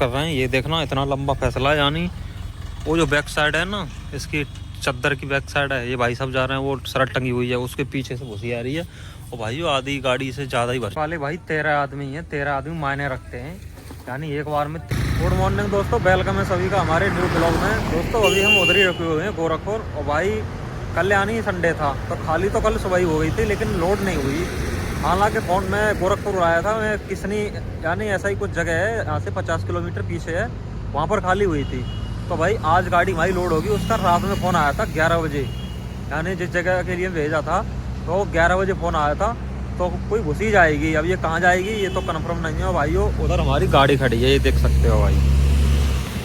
कर रहे हैं। ये देखना इतना लंबा फैसला है, यानी वो जो बैक साइड है ना, इसकी चद्दर की बैक साइड है, ये भाई साहब जा रहे हैं, वो सड़क टंगी हुई है, उसके पीछे से भूसी आ रही है। और भाई आधी गाड़ी से ज़्यादा ही भर वाले भाई 13 आदमी हैं, 13 आदमी मायने रखते हैं, यानी एक बार में। गुड मॉर्निंग दोस्तों, वेलकम है सभी का हमारे न्यू ब्लॉग में। दोस्तों अभी हम उधर ही रुके हुए हैं गोरखपुर, और भाई कल्याणी संडे था तो खाली तो कल सुबह ही हो गई थी, लेकिन लोड नहीं हुई। हालांकि फ़ोन में गोरखपुर आया था, मैं किसनी यानी ऐसा ही कुछ जगह है, यहाँ से 50 किलोमीटर पीछे है, वहाँ पर खाली हुई थी। तो भाई आज गाड़ी भाई लोड होगी। उसका रात में फ़ोन आया था 11 बजे, यानी जिस जगह के लिए भेजा था तो 11 बजे फ़ोन आया था, तो कोई घुसी जाएगी। अब ये कहाँ जाएगी ये तो कन्फर्म नहीं है भाइयों। उधर हमारी गाड़ी खड़ी है, ये देख सकते हो भाई।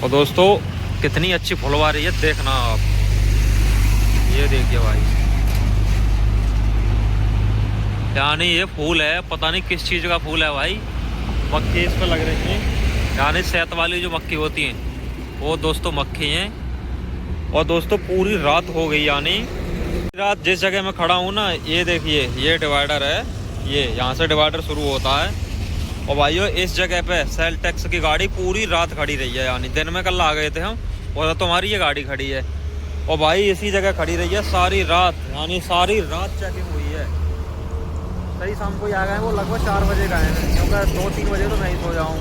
और दोस्तों कितनी अच्छी फुलवा रही है, देखना आप, ये देखिए भाई, यानी ये फूल है, पता नहीं किस चीज़ का फूल है भाई। मक्खी इस पर लग रही है, यानी सेहत वाली जो मक्खी होती हैं वो दोस्तों मक्खी हैं। और दोस्तों पूरी रात हो गई, यानी रात जिस जगह मैं खड़ा हूँ ना, ये देखिए ये डिवाइडर है, ये यहाँ से डिवाइडर शुरू होता है। और भाइयों इस जगह पे सेल टैक्स की गाड़ी पूरी रात खड़ी रही है, यानी दिन में कल आ गए थे हम, और तो हमारी ये गाड़ी खड़ी है। और भाई इसी जगह खड़ी रही है सारी रात, यानी सारी रात चेकिंग हुई है। सही शाम को ही आ गए, वो लगभग 4 बजे गए हैं, क्योंकि 2-3 बजे तो मैं ही सो जाऊँ।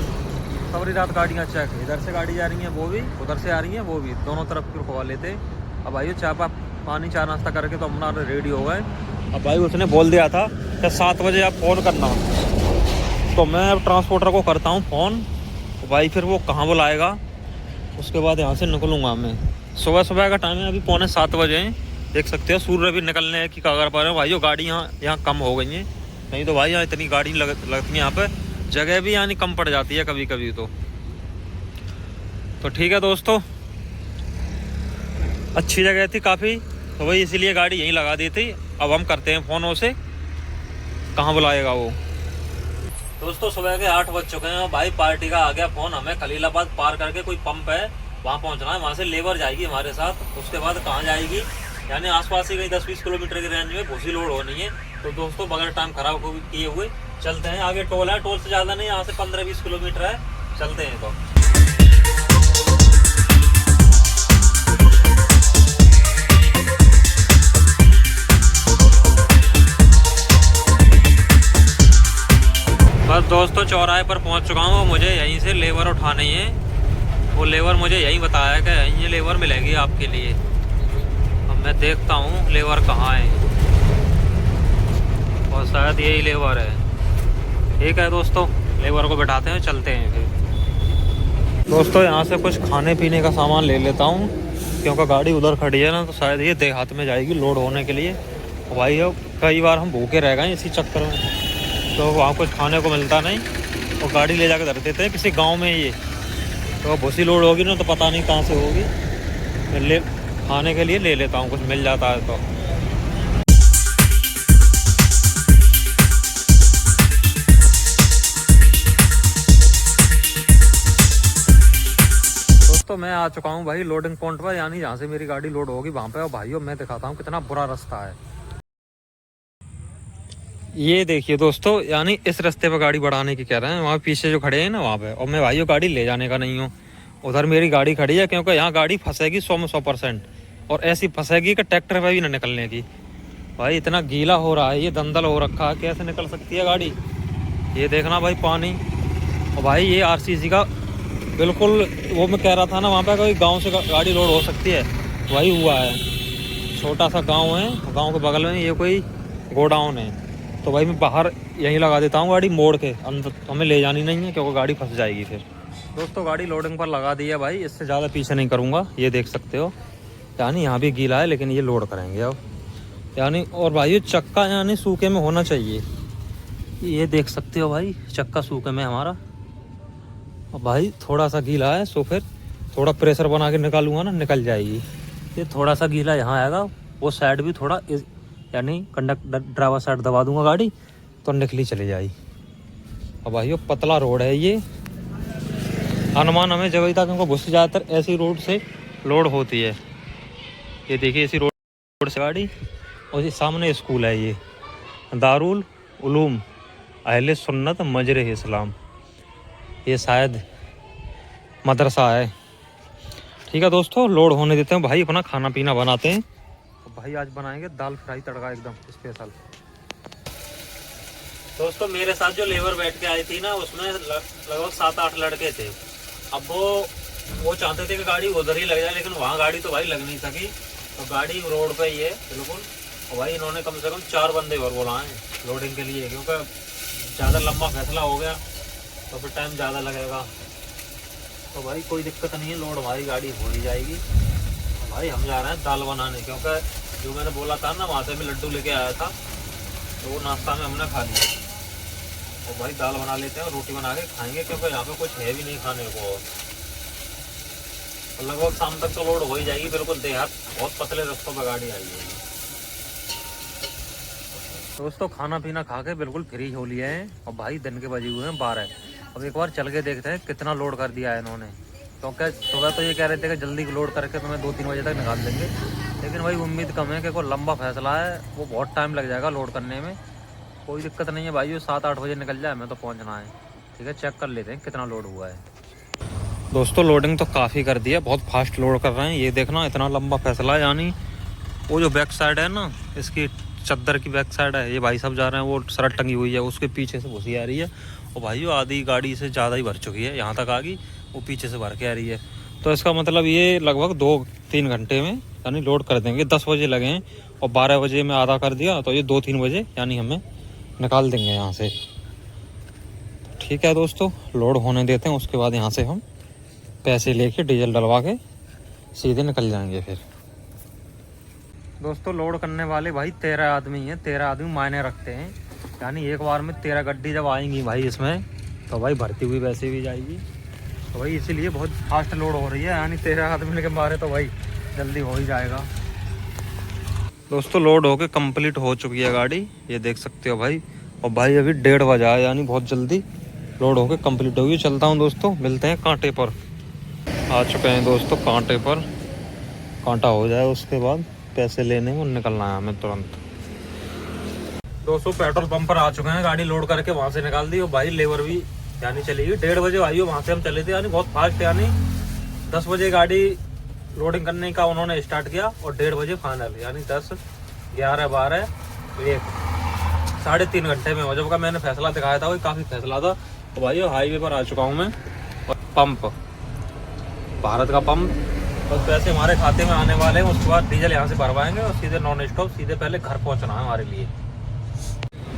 सारी रात गाड़ियाँ चेक, इधर से गाड़ी जा रही हैं वो भी, उधर से आ रही हैं वो भी, दोनों तरफ की रुकवा लेते। अब भाई चाय पानी चाय नाश्ता करके तो अपना रेडी हो गए। अब भाई उसने बोल दिया था कि 7 बजे आप फ़ोन करना, तो मैं अब ट्रांसपोर्टर को करता हूँ फ़ोन। तो भाई फिर वो कहाँ बुलाएगा, उसके बाद यहाँ से निकलूँगा मैं। सुबह सुबह का टाइम है, अभी 6:45 बजे हैं, देख सकते हो सूर्य भी निकलने की कगार पर है। भाई गाड़ी यहाँ कम हो गई है, नहीं तो भाई यहाँ इतनी गाड़ी लगती है, यहाँ पर जगह भी यानी कम पड़ जाती है कभी कभी। तो ठीक है दोस्तों, अच्छी जगह थी काफ़ी, तो भाई इसीलिए गाड़ी यहीं लगा दी थी। अब हम करते हैं फ़ोन उसे, कहाँ बुलाएगा वो। दोस्तों सुबह के 8 बज चुके हैं भाई, पार्टी का आ गया फ़ोन। हमें खलीलाबाद पार करके कोई पंप है वहाँ पहुँचना है, वहाँ से लेबर जाएगी हमारे साथ। उसके बाद कहाँ जाएगी, यानी आसपास ही कहीं 10-20 किलोमीटर की रेंज में भूसी लोड होनी है। तो दोस्तों बगैर टाइम खराब किए हुए चलते हैं। आगे टोल है, टोल से ज़्यादा नहीं, यहाँ से 15-20 किलोमीटर है, चलते हैं। तो बस दोस्तों चौराहे पर पहुँच चुका हूँ, मुझे यहीं से लेबर उठानी है। वो लेबर मुझे यहीं बताया कि यहीं ये लेबर मिलेगी आपके लिए। अब मैं देखता हूँ लेबर कहाँ है, और शायद यही लेबर है। ठीक है दोस्तों, लेबर को बैठाते हैं, चलते हैं फिर। दोस्तों यहाँ से कुछ खाने पीने का सामान ले लेता हूँ, क्योंकि गाड़ी उधर खड़ी है ना, तो शायद ये देहात में जाएगी लोड होने के लिए। भाई अब कई बार हम भूखे रह गए इसी चक्कर में, तो वहाँ कुछ खाने को मिलता नहीं, और गाड़ी ले जाकर धर देते हैं किसी गाँव में। ये तो भूसी लोड होगी ना, तो पता नहीं कहाँ से होगी, खाने के लिए ले लेता हूँ, कुछ मिल जाता है तो। तो मैं आ चुका हूँ भाई लोडिंग पॉइंट पर, यानी जहाँ से मेरी गाड़ी लोड होगी वहाँ पे। और भाइयों मैं दिखाता हूँ कितना बुरा रास्ता है। ये देखिए दोस्तों, यानी इस रास्ते पे गाड़ी बढ़ाने की कह रहे हैं, वहाँ पीछे जो खड़े हैं ना वहाँ पे। और मैं भाइयों गाड़ी ले जाने का नहीं हूँ, उधर मेरी गाड़ी खड़ी है, क्योंकि यहाँ गाड़ी फंसेगी 100%, और ऐसी फंसेगी कि ट्रैक्टर पे भी ना निकलने की। भाई इतना गीला हो रहा है, ये दंदल हो रखा है, कैसे निकल सकती है गाड़ी। ये देखना भाई पानी। और भाई ये RCC का बिल्कुल, वो मैं कह रहा था ना वहाँ पे कोई गांव से गाड़ी लोड हो सकती है, वही हुआ है। छोटा सा गांव है, गांव के बगल में ये कोई गोडाउन है। तो भाई मैं बाहर यहीं लगा देता हूँ गाड़ी, मोड़ के अंदर हमें ले जानी नहीं है, क्योंकि गाड़ी फंस जाएगी फिर। दोस्तों गाड़ी लोडिंग पर लगा दी है भाई, इससे ज़्यादा पीछे नहीं करूँगा। ये देख सकते हो, यानी यहाँ भी गीला है, लेकिन ये लोड करेंगे अब, यानी। और भाई ये चक्का यानी सूखे में होना चाहिए, ये देख सकते हो भाई, चक्का सूखे में हमारा। और भाई थोड़ा सा गीला है, सो फिर थोड़ा प्रेशर बना के निकालूंगा ना, निकल जाएगी। ये थोड़ा सा गीला यहाँ आएगा, वो साइड भी थोड़ा, यानी कंडक्टर ड्राइवर साइड दबा दूंगा गाड़ी, तो निकली चली जाएगी। और भाई ये पतला रोड है, ये अनुमान हमें जब तक हमको भूसी ज़्यादातर ऐसी रोड से लोड होती है। ये देखिए इसी रोड से गाड़ी, और ये सामने स्कूल है, ये दारुल उलूम अहले सुन्नत मजरे इस्लाम। ये शायद मदरसा है। ठीक है दोस्तों, लोड होने देते हैं भाई, अपना खाना पीना बनाते हैं। तो भाई आज बनाएंगे दाल फ्राई तड़का एकदम स्पेशल। दोस्तों मेरे साथ जो लेबर बैठ के आई थी ना, उसमें लगभग 7-8 लड़के थे। अब वो चाहते थे कि गाड़ी उधर ही लग जाए, लेकिन वहाँ गाड़ी तो भाई लग नहीं सकी। तो गाड़ी रोड पे ही है बिल्कुल। और भाई इन्होंने कम से कम 4 बंदे और बुलाए लोडिंग के लिए, क्योंकि ज़्यादा लंबा फैसला हो गया तो फिर टाइम ज़्यादा लगेगा। तो भाई कोई दिक्कत नहीं है, लोड हमारी गाड़ी हो ही जाएगी। भाई हम जा रहे हैं दाल बनाने, क्योंकि जो मैंने बोला था ना, वहाँ से मैं लड्डू लेके आया था, तो वो नाश्ता में हमने खा लिया। और भाई दाल बना लेते हैं और रोटी बना के खाएंगे, क्योंकि यहाँ पे कुछ है भी नहीं खाने को। और लगभग शाम तक तो लोड हो ही जाएगी बिल्कुल। देहात बहुत पतले रास्तों पर गाड़ी आई है। दोस्तों खाना पीना खा के बिल्कुल फ्री हो लिए हैं, और भाई दिन के बजे हुए हैं 12। अब एक बार चल के देखते हैं कितना लोड कर दिया है इन्होंने। क्योंकि सुबह तो ये कह रहे थे कि जल्दी लोड करके तुम्हें 2-3 बजे तक निकाल देंगे, लेकिन भाई उम्मीद कम है कि कोई लंबा फैसला है, वो बहुत टाइम लग जाएगा लोड करने में। कोई दिक्कत नहीं है भाई, 7-8 बजे निकल जाए, हमें तो पहुंचना है। ठीक है, चेक कर लेते हैं कितना लोड हुआ है। दोस्तों लोडिंग तो काफ़ी कर दिया, बहुत फास्ट लोड कर रहे हैं। ये देखना इतना लंबा फैसला है, यानी वो जो बैक साइड है ना, इसकी चद्दर की बैक साइड है, ये भाई सब जा रहे हैं, वो सरट टंगी हुई है, उसके पीछे से भूसी आ रही है। और भाई वो आधी गाड़ी से ज़्यादा ही भर चुकी है, यहाँ तक आ गई, वो पीछे से भर के आ रही है। तो इसका मतलब ये लगभग 2-3 घंटे में यानी लोड कर देंगे। 10 बजे लगे हैं और 12 बजे में आधा कर दिया, तो ये 2-3 बजे यानी हमें निकाल देंगे यहाँ से। ठीक है दोस्तों, लोड होने देते हैं, उसके बाद यहाँ से हम पैसे लेके डीजल डलवा के सीधे निकल जाएंगे फिर। दोस्तों लोड करने वाले भाई 13 आदमी हैं। 13 आदमी मायने रखते हैं, यानी एक बार में 13 गड्डी जब आएंगी भाई इसमें, तो भाई भरती हुई वैसे भी जाएगी। तो भाई इसीलिए बहुत फास्ट लोड हो रही है, यानी 13 आदमी के मारे तो भाई जल्दी हो ही जाएगा। दोस्तों लोड होके कंप्लीट हो चुकी है गाड़ी, ये देख सकते हो भाई। और भाई अभी 1:30 बजा है, यानी बहुत जल्दी लोड होके कंप्लीट होगी। चलता हूँ दोस्तों, मिलते हैं कांटे पर। आ चुके हैं दोस्तों कांटे पर, कांटा हो जाए उसके बाद पैसे लेने और निकलना है हमें तुरंत। दोस्तों पेट्रोल पंप पर आ चुके हैं, गाड़ी लोड करके वहाँ से निकाल दी। और भाई लेबर भी यानी चलेगी 1:30 बजे भाई वहाँ से हम चले थे, यानी बहुत फास्ट, यानी 10 बजे गाड़ी लोडिंग करने का उन्होंने स्टार्ट किया और 1:30 बजे फाइनल, यानी 10, 11, 12, 1, 3.5 घंटे में हो। जब का मैंने फैसला दिखाया था वही काफ़ी फैसला था। तो भाई हाईवे पर आ चुका हूँ मैं, और पंप भारत का पंप, बस पैसे हमारे खाते में आने वाले हैं। उसके बाद डीजल यहाँ से भरवाएंगे और सीधे नॉन स्टॉप सीधे पहले घर पहुँचना है हमारे लिए।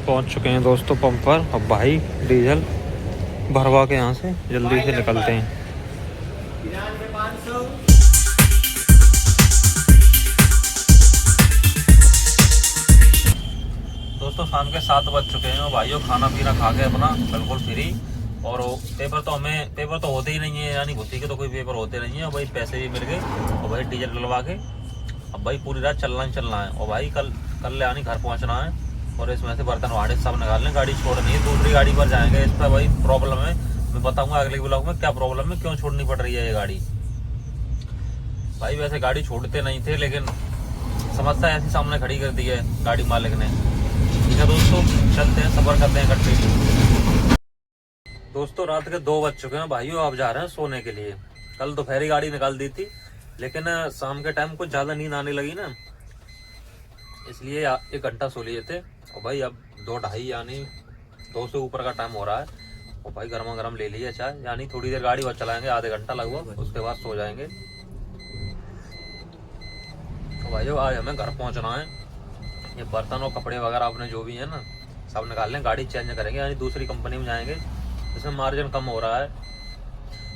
पहुँच चुके हैं दोस्तों पंप पर। अब भाई डीजल भरवा के यहाँ से जल्दी से निकलते हैं। दोस्तों शाम के 7 बज चुके हैं और भाइयों खाना पीना खा के अपना बिल्कुल फ्री। और पेपर तो होते ही नहीं है, यानी घुसी के तो कोई पेपर होते नहीं है। और भाई पैसे भी मिल गए और भाई डीजल डलवा के अब भाई पूरी रात चलना ही चलना है। और भाई कल यानी घर पहुंचना है, और इसमें से बर्तन वाड़े सब निकालने, गाड़ी छोड़नी है, दूसरी गाड़ी पर जाएंगे। इस पर भाई प्रॉब्लम है, मैं बताऊंगा अगले ब्लॉग में क्या प्रॉब्लम है, क्यों छोड़नी पड़ रही है ये गाड़ी। भाई वैसे गाड़ी छोड़ते नहीं थे, लेकिन समस्या ऐसी सामने खड़ी कर दी है गाड़ी मालिक ने। ठीक है दोस्तों, चलते हैं, सफर करते हैं कंटिन्यू। दोस्तों रात के 2 बज चुके हैं भाइयों, आप जा रहे हैं सोने के लिए। कल दोपहरी गाड़ी निकाल दी थी, लेकिन शाम के टाइम कुछ ज्यादा नींद आने लगी ना, इसलिए 1 घंटा सो लिए थे। और भाई अब 2-2:30 यानी 2 से ऊपर का टाइम हो रहा है। और भाई गर्मा गर्म ले लिया चाय, यानी थोड़ी देर गाड़ी और चलाएंगे, आधे घंटा लगभग, उसके बाद सो जाएंगे। तो भाई आज हमें घर पहुंचना है। ये बर्तन और कपड़े वगैरह अपने जो भी है ना सब निकाल लें, गाड़ी चेंज करेंगे, यानी दूसरी कंपनी में जाएंगे, इसमें मार्जिन कम हो रहा है।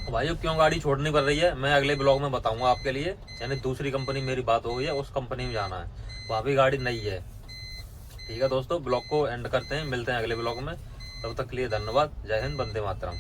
तो भाई क्यों गाड़ी छोड़नी पड़ रही है मैं अगले ब्लॉग में बताऊंगा आपके लिए। यानी दूसरी कंपनी मेरी बात हो गई है, उस कंपनी में जाना है, वहाँ भी गाड़ी नहीं है। ठीक है दोस्तों, ब्लॉग को एंड करते हैं, मिलते हैं अगले ब्लॉग में। तब तक के लिए धन्यवाद। जय हिंद, वंदे मातरम।